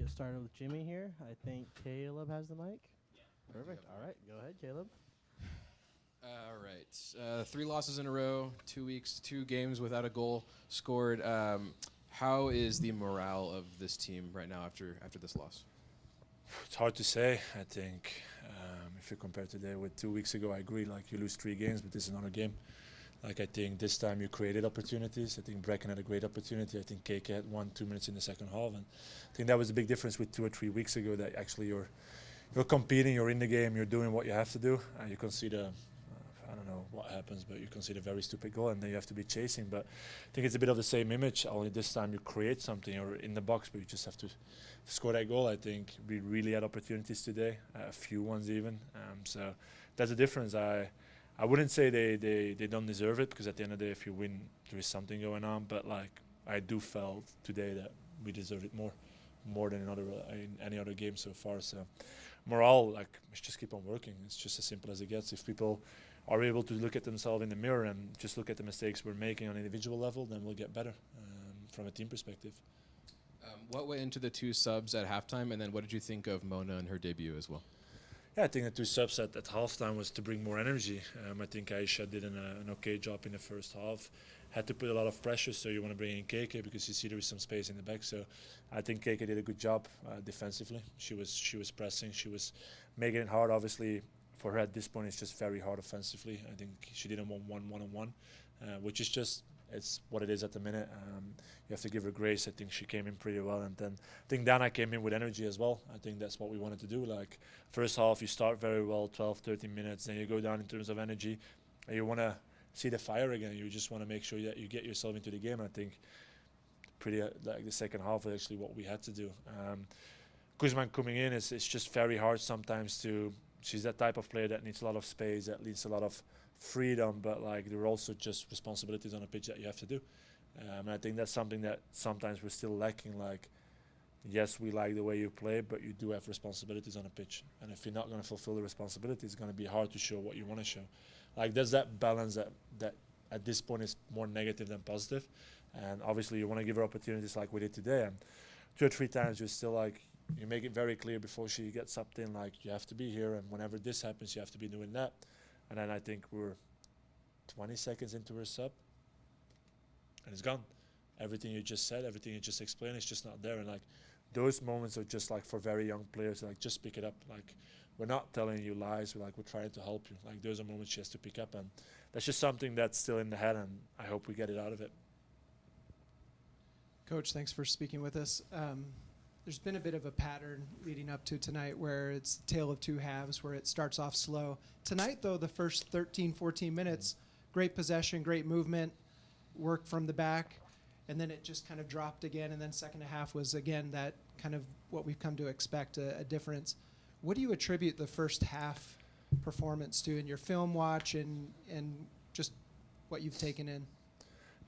get started with Jimmy here. I think Caleb has the mic. Perfect. All right, go ahead, Caleb. All right. 3 losses in a row, 2 weeks, 2 games without a goal scored. How is the morale of this team right now after this loss? It's hard to say. I think if you compare today with 2 weeks ago, I agree. Like you lose 3 games, but this is another game. Like I think this time you created opportunities. I think Brecken had a great opportunity. I think KK had 1-2 minutes in the second half, and I think that was a big difference with 2 or 3 weeks ago. That actually you're competing, you're in the game, you're doing what you have to do, and you concede a I don't know what happens, but you concede a very stupid goal, and then you have to be chasing. But I think it's a bit of the same image. Only this time you create something, you're in the box, but you just have to score that goal. I think we really had opportunities today, a few ones even. So that's the difference. I wouldn't say they don't deserve it, because at the end of the day, if you win, there is something going on. But like I do felt today that we deserved it more than in any other game so far. So morale, like, let's just keep on working. It's just as simple as it gets. If people are able to look at themselves in the mirror and just look at the mistakes we're making on an individual level, then we'll get better from a team perspective. What went into the 2 subs at halftime, and then what did you think of Mona and her debut as well? Yeah, I think the 2 subs at halftime was to bring more energy. I think Aisha did an okay job in the first half. Had to put a lot of pressure, so you want to bring in KK because you see there is some space in the back. So I think KK did a good job defensively. She was pressing, she was making it hard. Obviously, for her at this point, it's just very hard offensively. I think she didn't want one-on-one, which is just it's what it is at the minute. You have to give her grace. I think she came in pretty well, and then I think Dana came in with energy as well. I think that's what we wanted to do. Like first half, you start very well, 12, 13 minutes, then you go down in terms of energy, and you want to see the fire again. You just want to make sure that you get yourself into the game. I think pretty like the second half was actually what we had to do. Kuzman coming in it's just very hard sometimes to. She's that type of player that needs a lot of space, that needs a lot of freedom, but like there are also just responsibilities on a pitch that you have to do. And I think that's something that sometimes we're still lacking. Like, yes, we like the way you play, but you do have responsibilities on a pitch. And if you're not going to fulfill the responsibilities, it's going to be hard to show what you want to show. Like there's that balance that at this point is more negative than positive. And obviously you want to give her opportunities like we did today. And 2 or 3 times you're still like, you make it very clear before she gets up in, like, you have to be here, and whenever this happens, you have to be doing that. And then I think we're 20 seconds into her sub, and it's gone. Everything you just said, everything you just explained, it's just not there. And like those moments are just like for very young players, like just pick it up. Like we're not telling you lies, we're trying to help you. Like those are moments she has to pick up, and that's just something that's still in the head, and I hope we get it out of it. Coach, thanks for speaking with us. There's been a bit of a pattern leading up to tonight where it's a tale of 2 halves, where it starts off slow. Tonight, though, the first 13, 14 minutes, great possession, great movement, work from the back, and then it just kind of dropped again, and then second half was, again, that kind of what we've come to expect, a difference. What do you attribute the first half performance to in your film watch and just what you've taken in?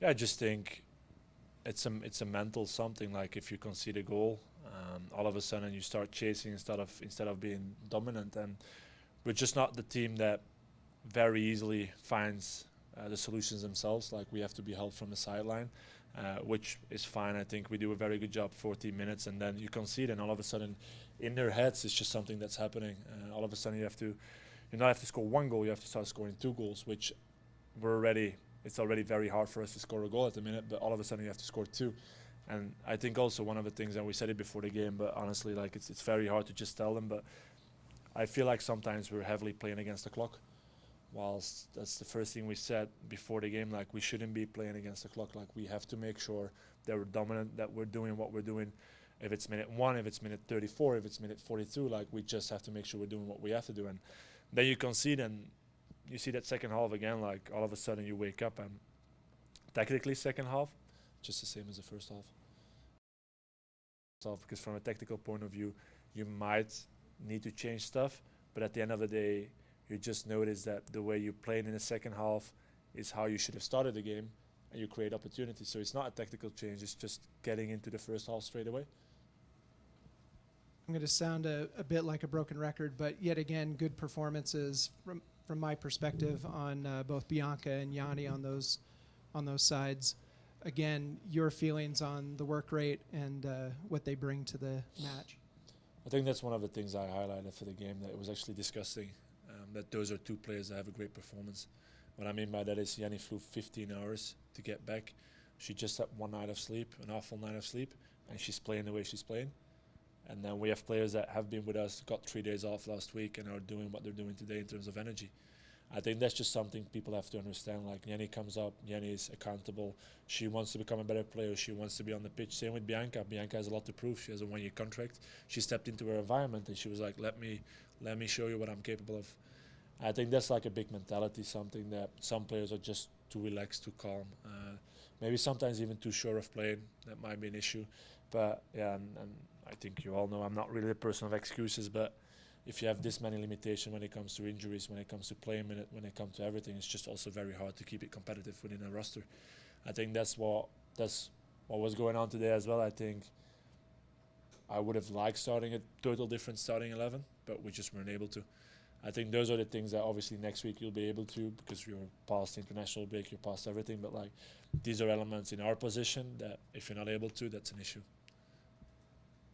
Yeah, I just think it's a mental something. Like if you concede a goal, all of a sudden you start chasing instead of being dominant, and we're just not the team that very easily finds the solutions themselves. Like we have to be helped from the sideline, which is fine. I think we do a very good job 14 minutes, and then you concede, and all of a sudden in their heads it's just something that's happening. All of a sudden you not have to score 1 goal, you have to start scoring 2 goals, which it's already very hard for us to score a goal at the minute, but all of a sudden you have to score 2. And I think also one of the things, and we said it before the game, but honestly, like it's very hard to just tell them, but I feel like sometimes we're heavily playing against the clock, whilst that's the first thing we said before the game. Like we shouldn't be playing against the clock. Like we have to make sure that we're dominant, that we're doing what we're doing. If it's minute 1, if it's minute 34, if it's minute 42, like we just have to make sure we're doing what we have to do. And then you concede, and you see that second half again, like all of a sudden you wake up, and technically second half just the same as the first half. Because from a tactical point of view, you might need to change stuff, but at the end of the day, you just notice that the way you played in the second half is how you should have started the game, and you create opportunities. So it's not a tactical change, it's just getting into the first half straight away. I'm going to sound a bit like a broken record, but yet again, good performances from my perspective on both Bianca and Yanni on those sides. again, your feelings on the work rate and what they bring to the match. I think that's one of the things I highlighted for the game, that it was actually disgusting that those are two players that have a great performance. What I mean by that is Jenny flew 15 hours to get back. She just had one night of sleep, an awful night of sleep, and she's playing the way she's playing. And then we have players that have been with us, got 3 days off last week, and are doing what they're doing today in terms of energy. I think that's just something people have to understand. Like, Jenny comes up, Jenny is accountable. She wants to become a better player. She wants to be on the pitch. Same with Bianca. Bianca has a lot to prove. She has a 1-year contract. She stepped into her environment and she was like, let me show you what I'm capable of. I think that's like a big mentality, something that some players are just too relaxed, too calm. Maybe sometimes even too sure of playing. That might be an issue. But yeah, and I think you all know I'm not really a person of excuses, but if you have this many limitations when it comes to injuries, when it comes to playing minute, when it comes to everything, it's just also very hard to keep it competitive within a roster. I think that's what was going on today as well. I think I would have liked starting a total different starting 11, but we just weren't able to. I think those are the things that obviously next week you'll be able to, because you're past the international break, you're past everything. But like, these are elements in our position that if you're not able to, that's an issue.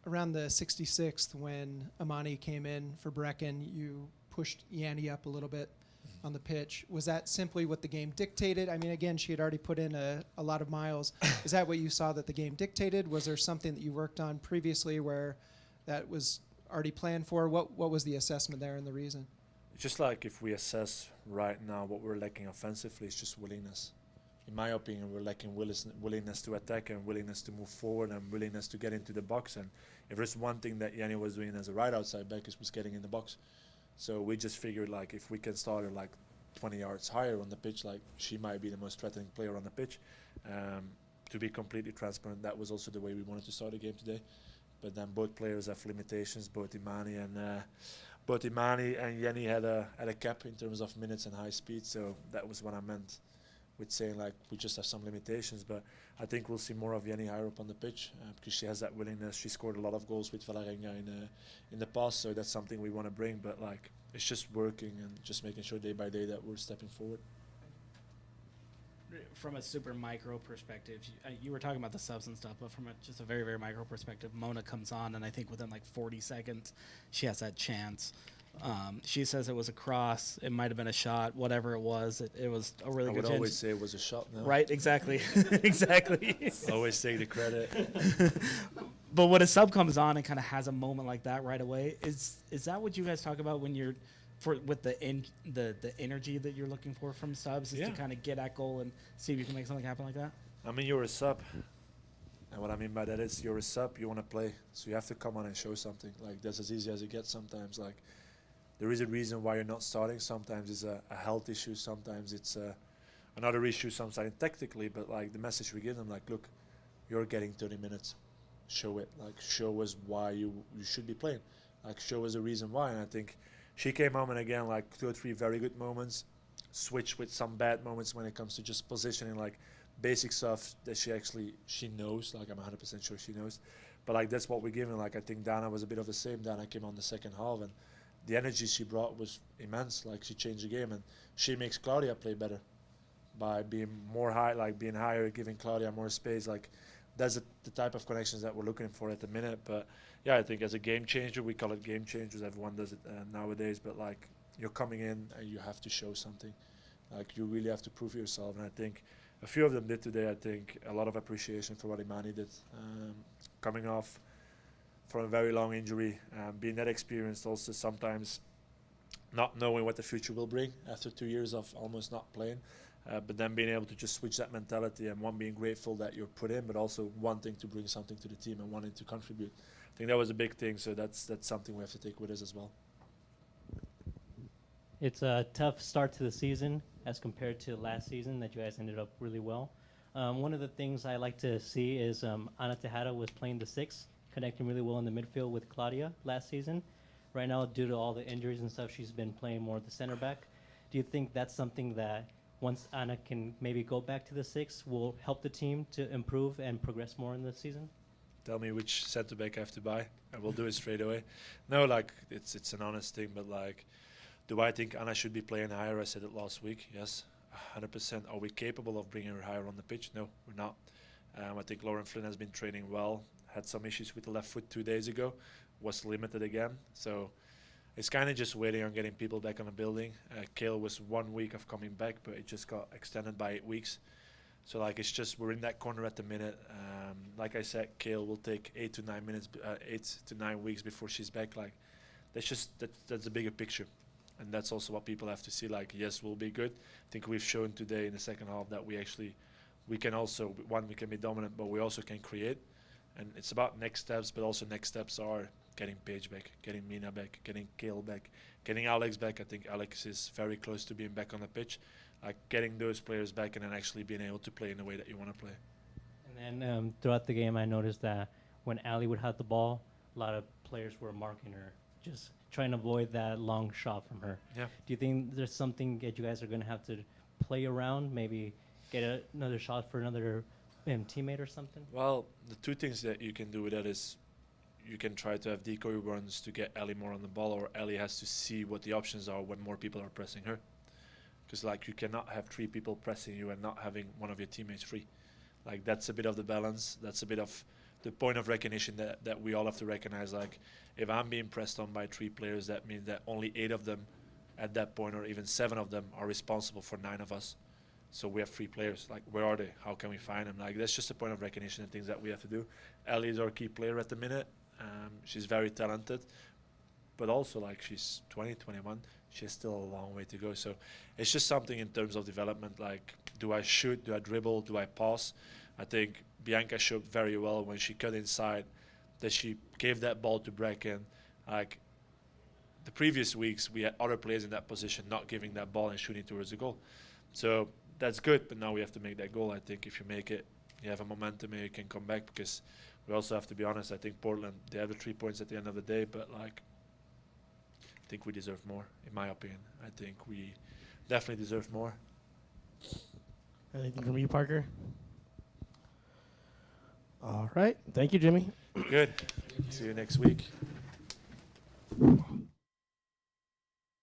Around the 66th, when Amani came in for Brecken, you pushed Yanni up a little bit on the pitch. Was that simply what the game dictated? I mean, again, she had already put in a lot of miles. Is that what you saw that the game dictated? Was there something that you worked on previously where that was already planned for? What was the assessment there and the reason? Just like if we assess right now what we're lacking offensively, it's just willingness. In my opinion, we're lacking willingness to attack and willingness to move forward and willingness to get into the box. And if there's one thing that Yanni was doing as a right outside back, is was getting in the box. So we just figured, like, if we can start her like 20 yards higher on the pitch, like, she might be the most threatening player on the pitch. To be completely transparent, that was also the way we wanted to start the game today. But then both players have limitations. Both Imani and Jenny had a cap in terms of minutes and high speed. So that was what I meant with saying, like, we just have some limitations. But I think we'll see more of Jenny higher up on the pitch because she has that willingness. She scored a lot of goals with Valerenga in the past, so that's something we want to bring. But like, it's just working and just making sure day by day that we're stepping forward. From a super micro perspective, you were talking about the subs and stuff, but from just a very, very micro perspective, Mona comes on, and I think within like 40 seconds, she has that chance. She says it was a cross. It might have been a shot. Whatever it was a really good chance. I would always say it was a shot now. Right, exactly. Exactly. Always take the credit. But when a sub comes on and kind of has a moment like that right away, is that what you guys talk about when you're with the energy that you're looking for from subs, is to kind of get at goal and see if you can make something happen like that? I mean, you're a sub. And what I mean by that is you're a sub, you want to play. So you have to come on and show something. Like, that's as easy as it gets sometimes. Like, there is a reason why you're not starting. Sometimes it's a health issue. Sometimes it's another issue, sometimes tactically. But, like, the message we give them, like, look, you're getting 30 minutes. Show it. Like, show us why you should be playing. Like, show us a reason why. And I think she came home and, again, like, 2 or 3 very good moments. Switch with some bad moments when it comes to just positioning, like, basic stuff that she knows. Like, I'm 100% sure she knows. But, like, that's what we're giving. Like, I think Dana was a bit of the same. Dana came on the second half, and the energy she brought was immense. Like, she changed the game, and she makes Claudia play better by being more high, like being higher, giving Claudia more space. Like, that's the type of connections that we're looking for at the minute. But yeah, I think as a game changer, we call it game changers. Everyone does it nowadays. But like, you're coming in and you have to show something. Like, you really have to prove yourself. And I think a few of them did today. I think a lot of appreciation for what Imani did, coming off from a very long injury, being that experienced, also sometimes not knowing what the future will bring after 2 years of almost not playing. But then being able to just switch that mentality, and one, being grateful that you're put in, but also wanting to bring something to the team and wanting to contribute. I think that was a big thing, so that's something we have to take with us as well. It's a tough start to the season as compared to last season that you guys ended up really well. One of the things I like to see is Ana Tejada was playing the 6, connecting really well in the midfield with Claudia last season. Right now, due to all the injuries and stuff, she's been playing more at the center back. Do you think that's something that once Ana can maybe go back to the 6 will help the team to improve and progress more in the season? Tell me which centre back I have to buy, and we'll do it straight away. No, like, it's an honest thing, but like, do I think Ana should be playing higher? I said it last week. Yes, 100%. Are we capable of bringing her higher on the pitch? No, we're not. I think Lauren Flynn has been training well. Had some issues with the left foot 2 days ago. Was limited again. So it's kind of just waiting on getting people back on the building. Kale was 1 week of coming back, but it just got extended by 8 weeks. So like it's just we're in that corner at the minute. Like I said, Kale will take 8 to 9 weeks before she's back. Like that's the bigger picture, and that's also what people have to see. Like yes, we'll be good. I think we've shown today in the second half that we can also we can be dominant, but we also can create. And it's about next steps, but also next steps are getting Paige back, getting Mina back, getting Kale back, getting Alex back. I think Alex is very close to being back on the pitch. Like getting those players back and then actually being able to play in the way that you want to play. And then throughout the game, I noticed that when Ali would have the ball, a lot of players were marking her, just trying to avoid that long shot from her. Yeah. Do you think there's something that you guys are going to have to play around, maybe get another shot for another teammate or something? Well, the two things that you can do with that is you can try to have decoy runs to get Ellie more on the ball, or Ellie has to see what the options are when more people are pressing her. Because like you cannot have 3 people pressing you and not having one of your teammates free. Like that's a bit of the balance. That's a bit of the point of recognition that we all have to recognize. Like if I'm being pressed on by 3 players, that means that only 8 of them at that point, or even 7 of them, are responsible for 9 of us. So we have 3 players. Like where are they? How can we find them? Like that's just a point of recognition and things that we have to do. Ellie is our key player at the minute. She's very talented, but also like she's 20, 21. She has still a long way to go. So it's just something in terms of development. Like, do I shoot? Do I dribble? Do I pass? I think Bianca showed very well when she cut inside that she gave that ball to Bracken. Like the previous weeks, we had other players in that position not giving that ball and shooting towards the goal. So that's good, but now we have to make that goal. I think if you make it, you have a momentum and you can come back, because we also have to be honest. I think Portland, they have the 3 points at the end of the day, but like I think we deserve more, in my opinion. I think we definitely deserve more. Anything from you, Parker? All right. Thank you, Jimmy. Good. See you next week.